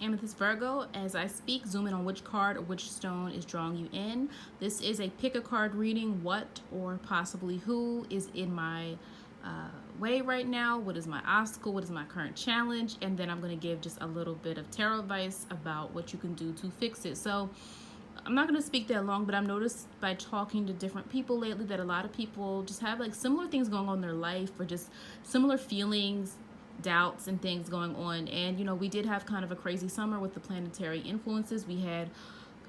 Amethyst Virgo. As I speak, zoom in on which card or which stone is drawing you in. This is a pick a card reading. What or possibly who is in my way right now? What is my obstacle? What is my current challenge? And then I'm going to give just a little bit of tarot advice about what you can do to fix it. So I'm not going to speak that long, but I've noticed by talking to different people lately that a lot of people just have like similar things going on in their life, or just similar feelings, doubts and things going on. And we did have kind of a crazy summer with the planetary influences. We had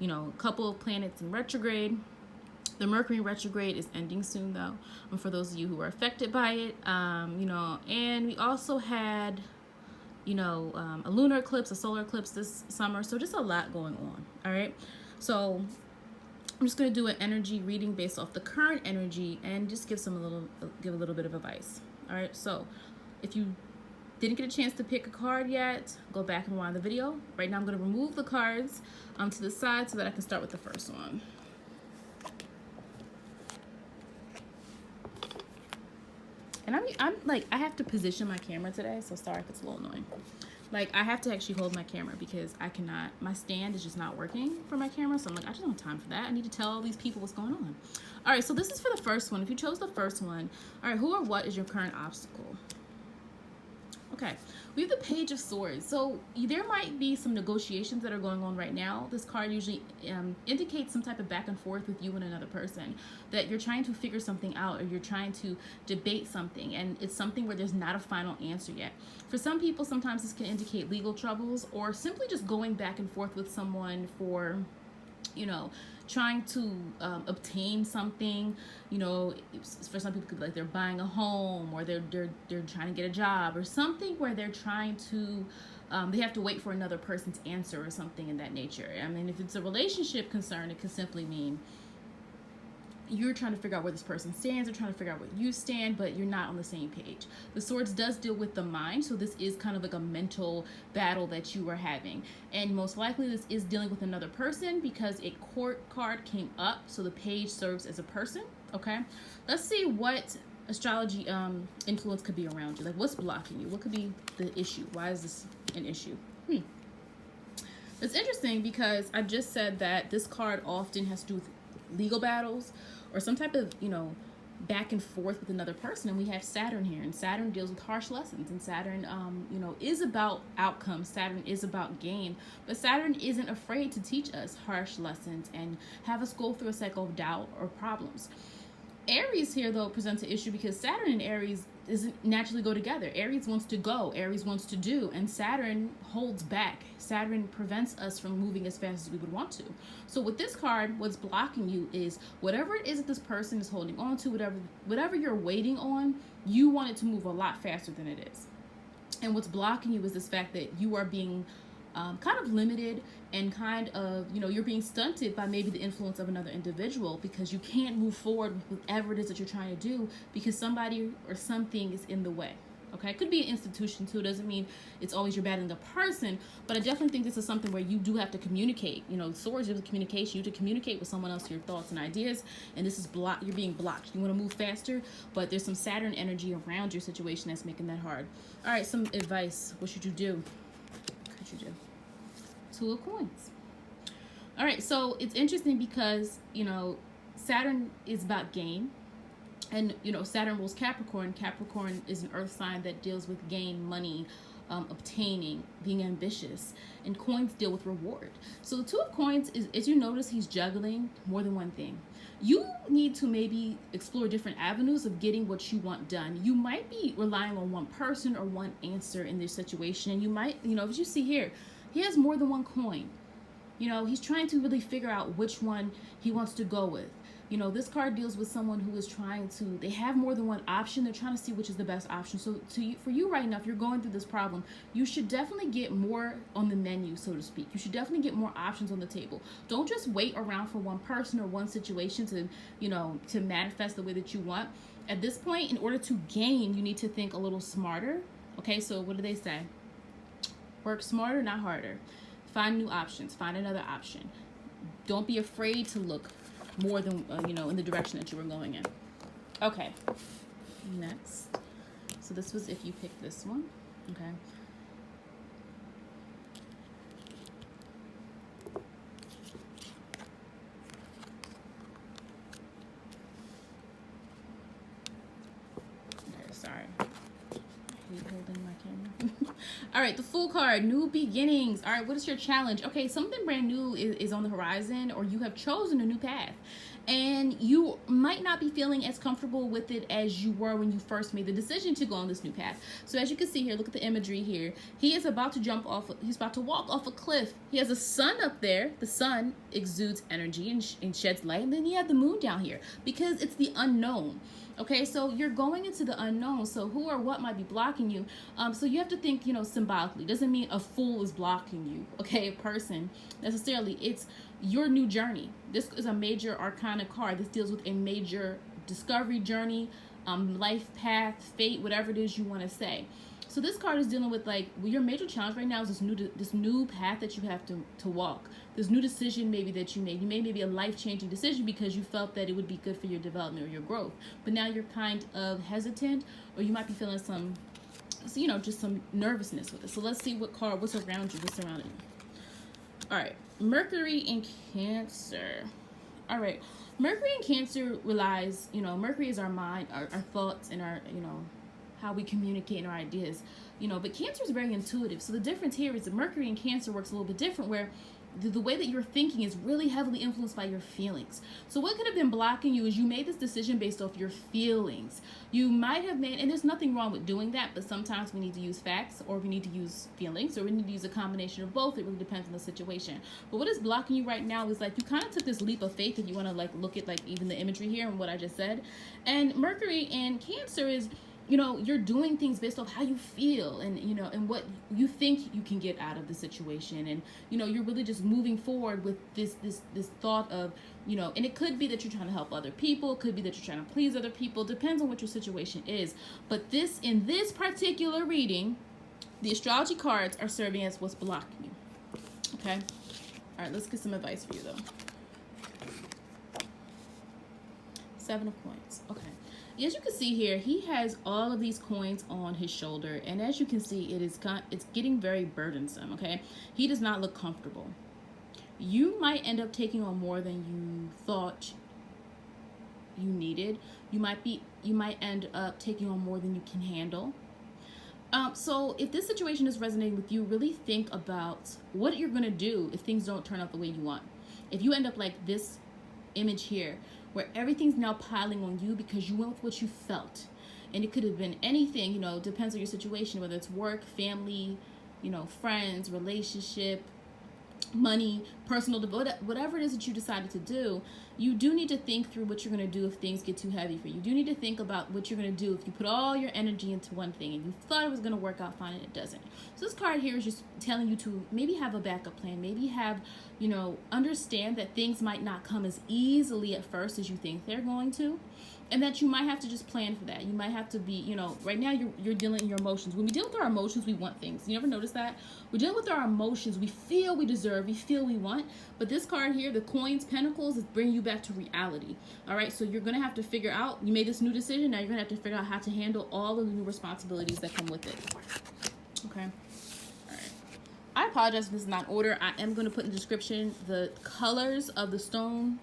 a couple of planets in retrograde. The Mercury retrograde is ending soon though, for those of you who are affected by it. And we also had a lunar eclipse, a solar eclipse this summer. So just a lot going on. All right, so I'm just going to do an energy reading based off the current energy and just give a little bit of advice. All right, so if you didn't get a chance to pick a card yet, go back and rewind the video. Right now I'm going to remove the cards to the side so that I can start with the first one. And I have to position my camera today, so sorry if it's a little annoying. I have to actually hold my camera because my stand is just not working for my camera. So I'm like, I just don't have time for that. I need to tell all these people what's going on. All right, so this is for the first one. If you chose the first one, all right, who or what is your current obstacle? Okay, we have the Page of Swords. So there might be some negotiations that are going on right now. This card usually indicates some type of back and forth with you and another person, that you're trying to figure something out, or you're trying to debate something, and it's something where there's not a final answer yet. For some people, sometimes this can indicate legal troubles, or simply just going back and forth with someone for trying to obtain something. For some people, it could be like they're buying a home, or they're trying to get a job, or something where they're trying to they have to wait for another person's answer, or something in that nature. I mean, if it's a relationship concern, it could simply mean you're trying to figure out where this person stands, or trying to figure out where you stand, but you're not on the same page. The Swords does deal with the mind, so this is kind of like a mental battle that you are having. And most likely this is dealing with another person, because a court card came up, so the page serves as a person, okay? Let's see what astrology influence could be around you. Like, what's blocking you? What could be the issue? Why is this an issue? It's interesting because I just said that this card often has to do with legal battles, or some type of back and forth with another person. And we have Saturn here, and Saturn deals with harsh lessons, and Saturn is about outcomes. Saturn is about gain, but Saturn isn't afraid to teach us harsh lessons and have us go through a cycle of doubt or problems. Aries here though presents an issue because Saturn and Aries doesn't naturally go together. Aries wants to go, Aries wants to do, and Saturn holds back. Saturn prevents us from moving as fast as we would want to. So with this card, what's blocking you is whatever it is that this person is holding on to, whatever you're waiting on, you want it to move a lot faster than it is. And what's blocking you is this fact that you are being kind of limited, and kind of, you're being stunted by maybe the influence of another individual, because you can't move forward with whatever it is that you're trying to do because somebody or something is in the way. Okay, it could be an institution too. It doesn't mean it's always you're battling a person, but I definitely think this is something where you do have to communicate. Swords is communication. You have to communicate with someone else your thoughts and ideas, and this is you're being blocked. You want to move faster, but there's some Saturn energy around your situation that's making that hard. All right, some advice. What should you do? What could you do? Two of Coins. All right, so it's interesting because Saturn is about gain, and Saturn rules Capricorn. Capricorn is an earth sign that deals with gain, money, obtaining, being ambitious, and coins deal with reward. So the Two of Coins is, as you notice, he's juggling more than one thing. You need to maybe explore different avenues of getting what you want done. You might be relying on one person or one answer in this situation, and you might, as you see here, he has more than one coin. He's trying to really figure out which one he wants to go with. This card deals with someone who is they have more than one option. They're trying to see which is the best option. So for you right now, if you're going through this problem, you should definitely get more on the menu, so to speak. You should definitely get more options on the table. Don't just wait around for one person or one situation to manifest the way that you want. At this point, in order to gain, you need to think a little smarter. Okay, so what do they say? Work smarter, not harder. Find new options. Find another option. Don't be afraid to look more than, in the direction that you were going in. Okay. Next. So this was if you picked this one. Okay. All right, the Fool card, new beginnings. All right, what is your challenge? Okay, something brand new is on the horizon, or you have chosen a new path. And you might not be feeling as comfortable with it as you were when you first made the decision to go on this new path. So as you can see here, look at the imagery here. He is about to jump off, he's about to walk off a cliff. He has a sun up there. The sun exudes energy and sheds light. And then you have the moon down here because it's the unknown. Okay, so you're going into the unknown. So who or what might be blocking you? So you have to think, symbolically. Doesn't mean a fool is blocking you, okay, a person necessarily. It's your new journey. This is a major arcana card. This deals with a major discovery journey, life path, fate, whatever it is you want to say. So this card is dealing with your major challenge right now is this new path that you have to walk. This new decision maybe that you made. You made maybe a life-changing decision because you felt that it would be good for your development or your growth. But now you're kind of hesitant, or you might be feeling some, just some nervousness with it. So let's see what's around you, what's surrounding you. All right, Mercury in Cancer. All right, Mercury in Cancer relies, Mercury is our mind, our thoughts, and our, how we communicate and our ideas, but Cancer is very intuitive. So the difference here is that Mercury in Cancer works a little bit different, where the way that you're thinking is really heavily influenced by your feelings. So what could have been blocking you is you made this decision based off your feelings. You might have made, and there's nothing wrong with doing that, but sometimes we need to use facts, or we need to use feelings, or we need to use a combination of both. It really depends on the situation. But what is blocking you right now is you kind of took this leap of faith, if you want to look at even the imagery here and what I just said. And Mercury in Cancer is, you're doing things based off how you feel and, and what you think you can get out of the situation. And, you're really just moving forward with this thought of, and it could be that you're trying to help other people. It could be that you're trying to please other people. Depends on what your situation is. But in this particular reading, the astrology cards are serving as what's blocking you. Okay. All right, let's get some advice for you though. 7 of Coins. Okay. As you can see here, he has all of these coins on his shoulder, and as you can see, it's getting very burdensome. Okay, he does not look comfortable. You might end up taking on more than you thought you needed. You might end up taking on more than you can handle. So if this situation is resonating with you, really think about what you're gonna do if things don't turn out the way you want. If you end up like this image here, where everything's now piling on you because you went with what you felt. And it could have been anything, depends on your situation, whether it's work, family, friends, relationship, money, personal development, whatever it is that you decided to do. You do need to think through what you're going to do if things get too heavy for you. You do need to think about what you're going to do if you put all your energy into one thing and you thought it was going to work out fine and it doesn't. So this card here is just telling you to maybe have a backup plan, maybe have, understand that things might not come as easily at first as you think they're going to, and that you might have to just plan for that. You might have to be, right now you're dealing in your emotions. When we deal with our emotions, we want things. You ever notice that? We're dealing with our emotions. We feel we deserve, we feel we want. But this card here, the Coins, Pentacles, is bringing you back to reality. All right, so you're going to have to figure out, you made this new decision, now you're going to have to figure out how to handle all of the new responsibilities that come with it. Okay. I apologize if this is not in order. I am going to put in the description the colors of the stone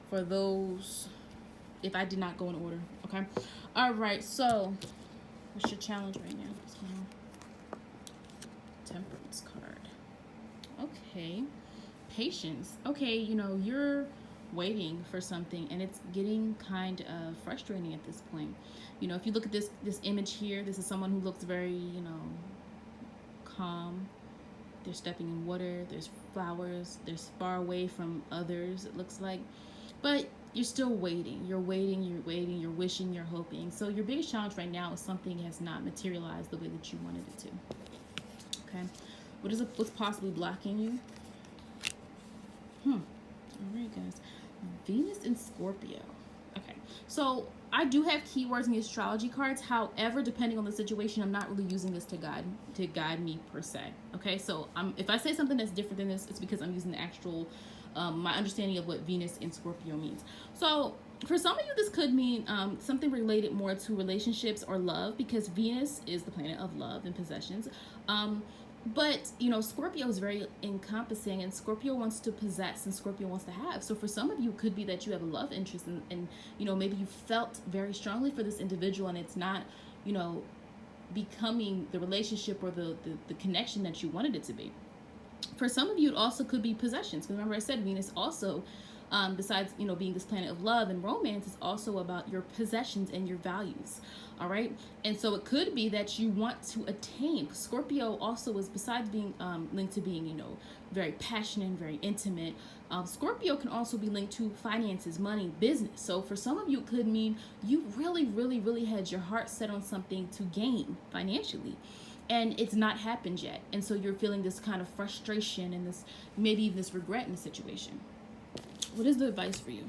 for those if I did not go in order. Okay. All right. So what's your challenge right now? What's going on? Temperance card. Okay. Patience. Okay. You're waiting for something and it's getting kind of frustrating at this point. If you look at this image here, this is someone who looks very, calm. They're stepping in water, there's flowers, they're far away from others, it looks like. But you're still waiting. You're waiting, you're wishing, you're hoping. So your biggest challenge right now is something has not materialized the way that you wanted it to. Okay. What's possibly blocking you? All right, guys. Venus in Scorpio. Okay. So I do have keywords in the astrology cards. However, depending on the situation, I'm not really using this to guide me per se. Okay, so if I say something that's different than this, it's because I'm using the actual my understanding of what Venus in Scorpio means. So for some of you, this could mean something related more to relationships or love, because Venus is the planet of love and possessions. But, Scorpio is very encompassing, and Scorpio wants to possess and Scorpio wants to have. So for some of you, it could be that you have a love interest and maybe you felt very strongly for this individual and it's not, becoming the relationship or the connection that you wanted it to be. For some of you, it also could be possessions. Because remember I said Venus also, besides, you know, being this planet of love and romance, is also about your possessions and your values. All right. And so it could be that you want to attain. Scorpio also is, besides being linked to being, you know, very passionate, very intimate. Scorpio can also be linked to finances, money, business. So for some of you, it could mean you really had your heart set on something to gain financially, and it's not happened yet. And so you're feeling this kind of frustration and this, maybe even this regret in the situation. What is the advice for you?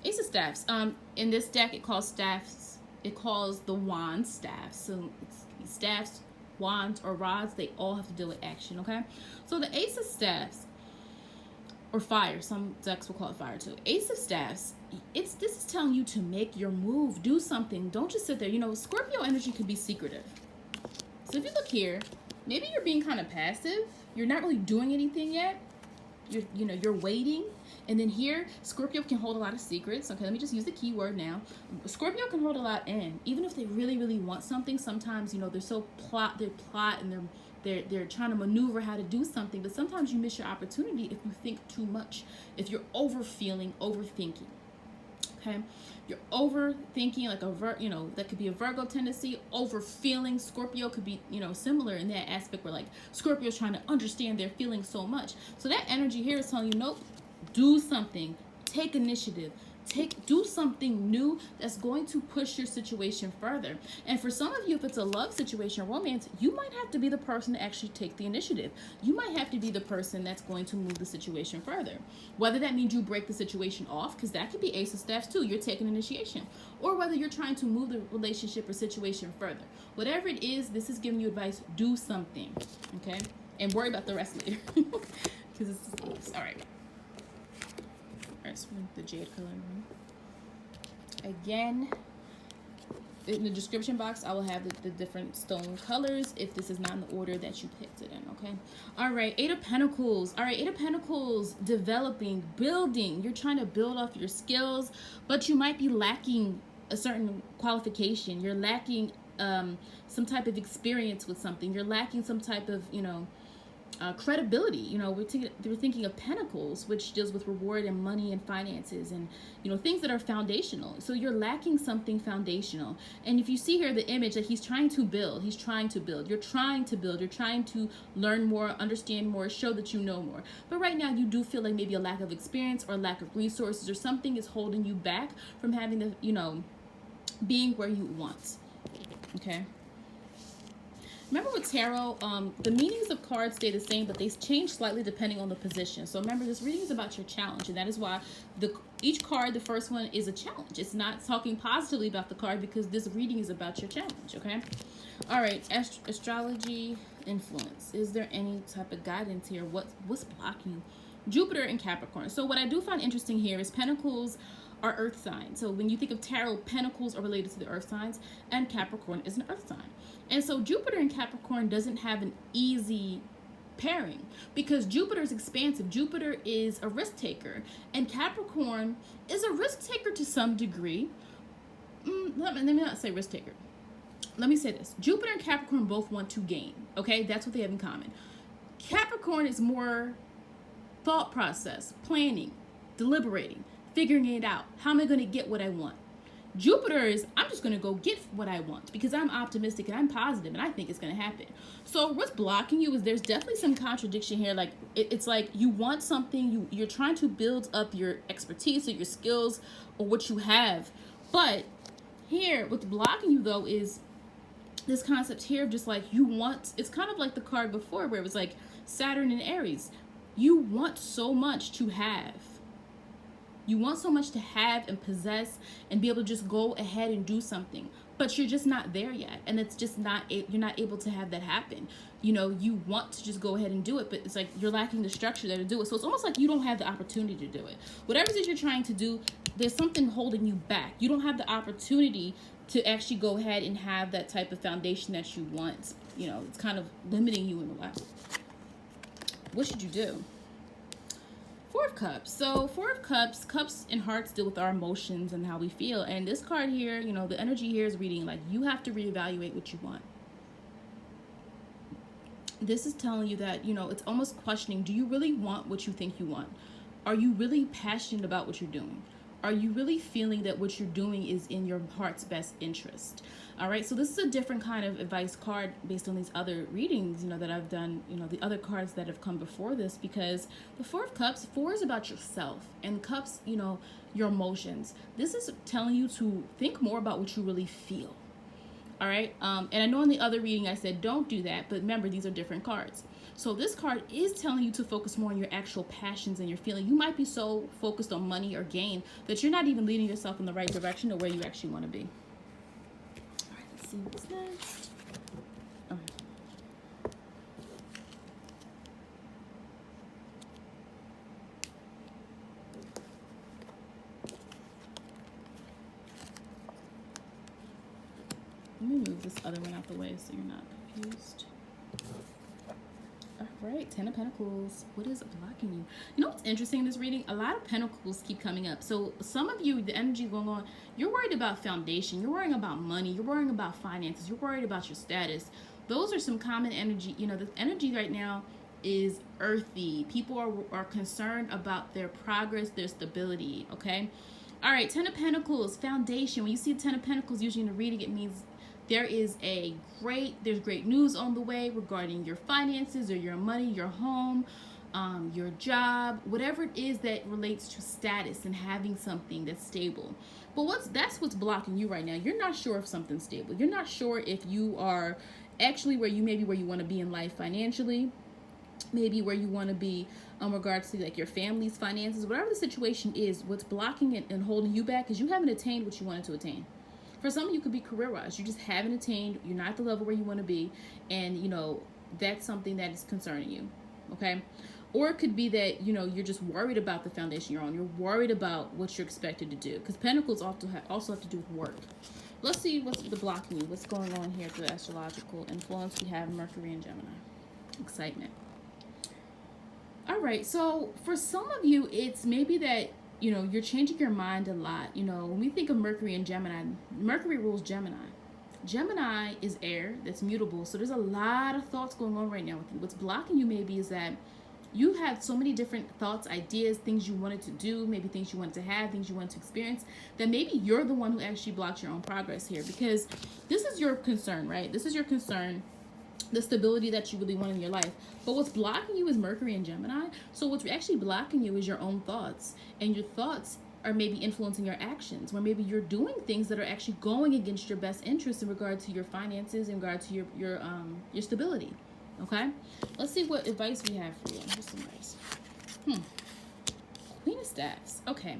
Ace of Staffs. In this deck, it calls staffs. It calls the wands staffs. So it's staffs, wands, or rods. They all have to deal with action. Okay. So the Ace of Staffs, or fire. Some decks will call it fire too. Ace of Staffs. This is telling you to make your move, do something. Don't just sit there. You know, Scorpio energy can be secretive. So if you look here, maybe you're being kind of passive. You're not really doing anything yet. You're waiting. And then here, Scorpio can hold a lot of secrets. Okay, let me just use the keyword now. Scorpio can hold a lot in. Even if they really want something, sometimes, you know, they're so plot and they're trying to maneuver how to do something. But sometimes you miss your opportunity if you think too much. If you're overthinking. Okay, you're overthinking, like that could be a Virgo tendency. Overfeeling. Scorpio could be, you know, similar in that aspect where like Scorpio's trying to understand their feelings so much. So that energy here is telling you, nope, do something, take initiative, do something new that's going to push your situation further. And for some of you, if it's a love situation or romance, you might have to be the person to actually take the initiative. You might have to be the person that's going to move the situation further. Whether that means you break the situation off, because that could be Ace of Staffs too, you're taking initiation. Or whether you're trying to move the relationship or situation further. Whatever it is, this is giving you advice, do something, okay? And worry about the rest later. Because it's all right. So the Jade color. Again, in the description box, I will have the different stone colors if this is not in the order that you picked it in, okay? All right, Eight of Pentacles. All right, Eight of Pentacles, developing, building. You're trying to build off your skills, but you might be lacking a certain qualification. You're lacking some type of experience with something. You're lacking some type of, you know, credibility. You know, we're thinking of Pentacles, which deals with reward and money and finances and, you know, things that are foundational. So you're lacking something foundational. And if you see here the image that he's trying to build, you're trying to build, you're trying to learn more, understand more, show that you know more. But right now you do feel like maybe a lack of experience or lack of resources or something is holding you back from having the, you know, being where you want. Okay. Remember with tarot, the meanings of cards stay the same, but they change slightly depending on the position. So remember, this reading is about your challenge, and that is why each card, the first one, is a challenge. It's not talking positively about the card because this reading is about your challenge, okay? All right, astrology influence. Is there any type of guidance here? What's blocking you? Jupiter and Capricorn. So what I do find interesting here is Pentacles are earth signs. So when you think of tarot, Pentacles are related to the earth signs, and Capricorn is an earth sign. And so Jupiter and Capricorn doesn't have an easy pairing because Jupiter is expansive. Jupiter is a risk taker, and Capricorn is a risk taker to some degree. Let me not say risk taker. Let me say this. Jupiter and Capricorn both want to gain, okay? That's what they have in common. Capricorn is more thought process, planning, deliberating, figuring it out. How am I going to get what I want? Jupiter is, I'm just going to go get what I want because I'm optimistic and I'm positive and I think it's going to happen. So what's blocking you is there's definitely some contradiction here. Like it's like you want something, you're trying to build up your expertise or your skills or what you have. But here, what's blocking you though is this concept here of just like you want, it's kind of like the card before where it was like Saturn and Aries. You want so much to have. You want so much to have and possess and be able to just go ahead and do something, but you're just not there yet. And it's just not, you're not able to have that happen. You know, you want to just go ahead and do it, but it's like you're lacking the structure there to do it. So it's almost like you don't have the opportunity to do it. Whatever it is you're trying to do, there's something holding you back. You don't have the opportunity to actually go ahead and have that type of foundation that you want. You know, it's kind of limiting you in a way. What should you do? Four of Cups. So Four of Cups, cups and hearts deal with our emotions and how we feel. And this card here, you know, the energy here is reading like you have to reevaluate what you want. This is telling you that, you know, it's almost questioning, do you really want what you think you want? Are you really passionate about what you're doing? Are you really feeling that what you're doing is in your heart's best interest? All right, so this is a different kind of advice card based on these other readings, you know, that I've done, you know, the other cards that have come before this, because the Four of Cups, four is about yourself, and cups, you know, your emotions. This is telling you to think more about what you really feel. All right, and I know in the other reading I said don't do that, but remember, these are different cards. So this card is telling you to focus more on your actual passions and your feeling. You might be so focused on money or gain that you're not even leading yourself in the right direction or where you actually want to be. All right, let's see what's next. Oh. Let me move this other one out the way so you're not confused. All right, Ten of Pentacles. What is blocking you? You know what's interesting in this reading? A lot of pentacles keep coming up. So some of you, the energy going on, you're worried about foundation. You're worrying about money. You're worrying about finances. You're worried about your status. Those are some common energy. You know, the energy right now is earthy. People are concerned about their progress, their stability, okay? All right, Ten of Pentacles, foundation. When you see a Ten of Pentacles, usually in a reading, it means there's great news on the way regarding your finances or your money, your home, your job, whatever it is that relates to status and having something that's stable. But that's what's blocking you right now. You're not sure if something's stable. You're not sure if you are actually where you want to be in life financially, maybe where you want to be in regards to like your family's finances, whatever the situation is. What's blocking it and holding you back is you haven't attained what you wanted to attain. For some of you, could be career-wise. You just haven't attained. You're not at the level where you want to be. And, you know, that's something that is concerning you. Okay? Or it could be that, you know, you're just worried about the foundation you're on. You're worried about what you're expected to do. Because Pentacles also have to do with work. Let's see what's the blocking you. What's going on here through astrological influence. We have Mercury and Gemini. Excitement. All right. So for some of you, it's maybe that, you know, you're changing your mind a lot. You know, when we think of Mercury and Gemini, Mercury rules Gemini. Gemini is air, that's mutable. So there's a lot of thoughts going on right now with you. What's blocking you maybe is that you have so many different thoughts, ideas, things you wanted to do, maybe things you wanted to have, things you wanted to experience, that maybe you're the one who actually blocks your own progress here, because this is your concern, right? This is your concern, the stability that you really want in your life. But what's blocking you is Mercury and Gemini. So what's actually blocking you is your own thoughts. And your thoughts are maybe influencing your actions, where maybe you're doing things that are actually going against your best interest in regard to your finances, in regard to your stability. Okay? Let's see what advice we have for you. Just some advice. Queen of Staffs. Okay.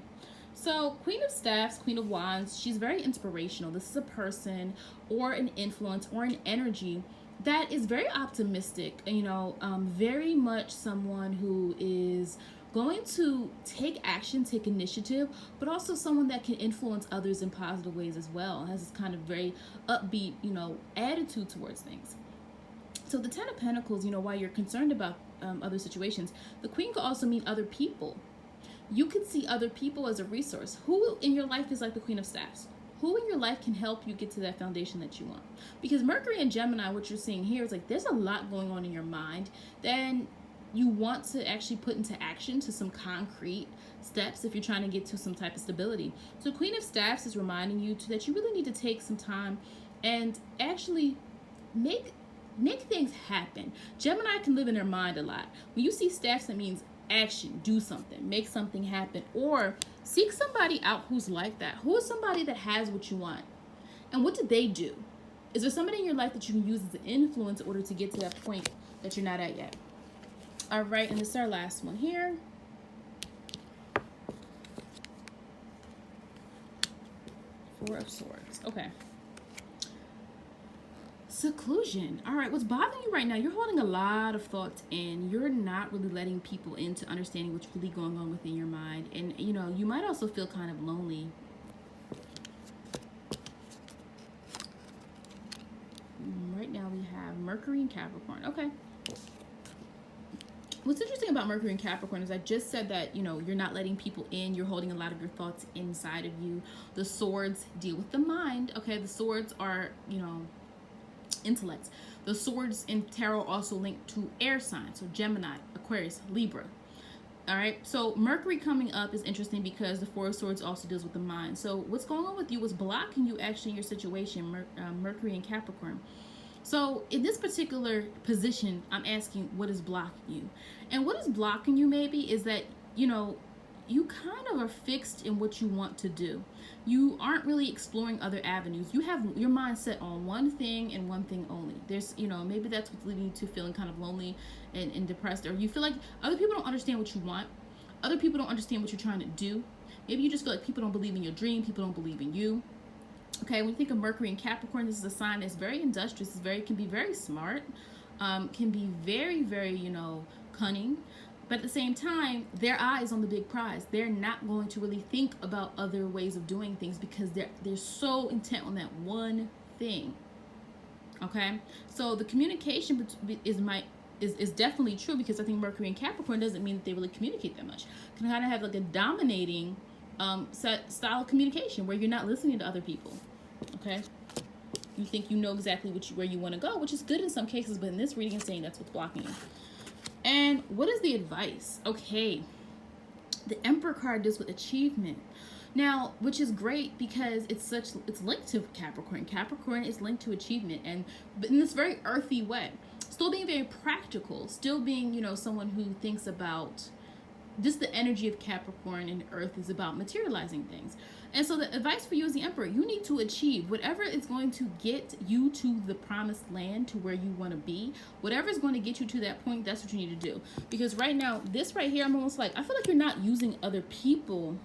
So Queen of Staffs, Queen of Wands, she's very inspirational. This is a person or an influence or an energy that is very optimistic, you know, very much someone who is going to take action, take initiative, but also someone that can influence others in positive ways as well. Has this kind of very upbeat, you know, attitude towards things. So the Ten of Pentacles, you know, while you're concerned about other situations, the Queen could also mean other people. You could see other people as a resource. Who in your life is like the Queen of Staffs? Who in your life can help you get to that foundation that you want? Because Mercury and Gemini, what you're seeing here is like there's a lot going on in your mind. Then you want to actually put into action to some concrete steps if you're trying to get to some type of stability. So Queen of Staffs is reminding you that you really need to take some time and actually make things happen. Gemini can live in their mind a lot. When you see staffs, that means action, do something, make something happen, or seek somebody out who's like that. Who is somebody that has what you want? And what do they do? Is there somebody in your life that you can use as an influence in order to get to that point that you're not at yet? All right, and this is our last one here. Four of Swords. Okay. Seclusion. All right, what's bothering you right now? You're holding a lot of thoughts in. You're not really letting people into understanding what's really going on within your mind. And, you know, you might also feel kind of lonely. Right now we have Mercury and Capricorn. Okay. What's interesting about Mercury and Capricorn is I just said that, you know, you're not letting people in. You're holding a lot of your thoughts inside of you. The swords deal with the mind. Okay, the swords are, you know, intellect. The swords in tarot also link to air signs, so Gemini, Aquarius, Libra. All right, so Mercury coming up is interesting because the Four of Swords also deals with the mind. So what's going on with you is blocking you actually in your situation, Mercury and Capricorn. So in this particular position, I'm asking what is blocking you? And what is blocking you maybe is that, you know, you kind of are fixed in what you want to do. You aren't really exploring other avenues. You have your mind set on one thing and one thing only. There's, you know, maybe that's what's leading you to feeling kind of lonely and depressed, or you feel like other people don't understand what you want. Other people don't understand what you're trying to do. Maybe you just feel like people don't believe in your dream. People don't believe in you. Okay, when you think of Mercury and Capricorn, this is a sign that's very industrious, can be very smart, can be very, very, you know, cunning. But at the same time, their eye is on the big prize. They're not going to really think about other ways of doing things because they're so intent on that one thing. Okay, so the communication is definitely true, because I think Mercury and Capricorn doesn't mean that they really communicate that much. Can kind of have like a dominating style of communication where you're not listening to other people. Okay, you think you know exactly where you want to go, which is good in some cases, but in this reading it's saying that's what's blocking you. And what is the advice? Okay, the Emperor card deals with achievement. Now, which is great because it's linked to Capricorn. Capricorn is linked to achievement, but in this very earthy way. Still being very practical, still being, you know, someone who thinks about just the energy of Capricorn and Earth is about materializing things. And so the advice for you as the Emperor, you need to achieve whatever is going to get you to the promised land, to where you want to be. Whatever is going to get you to that point, that's what you need to do. Because right now, this right here, I'm almost like, I feel like you're not using other people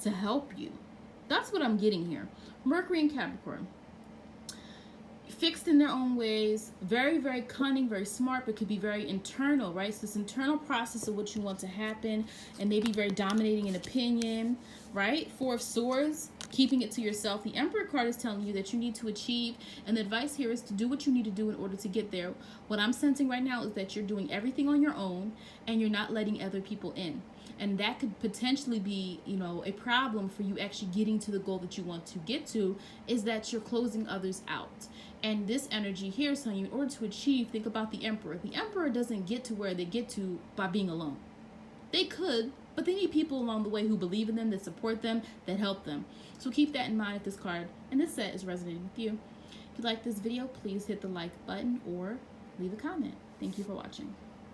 to help you. That's what I'm getting here. Mercury and Capricorn, fixed in their own ways, very, very cunning, very smart, but could be very internal, right? So this internal process of what you want to happen, and maybe very dominating in opinion, right? Four of Swords, keeping it to yourself. The Emperor card is telling you that you need to achieve, and the advice here is to do what you need to do in order to get there. What I'm sensing right now is that you're doing everything on your own, and you're not letting other people in. And that could potentially be, you know, a problem for you actually getting to the goal that you want to get to, is that you're closing others out. And this energy here is telling you, in order to achieve, think about the Emperor. The Emperor doesn't get to where they get to by being alone. They could, but they need people along the way who believe in them, that support them, that help them. So keep that in mind if this card and this set is resonating with you. If you like this video, please hit the like button or leave a comment. Thank you for watching.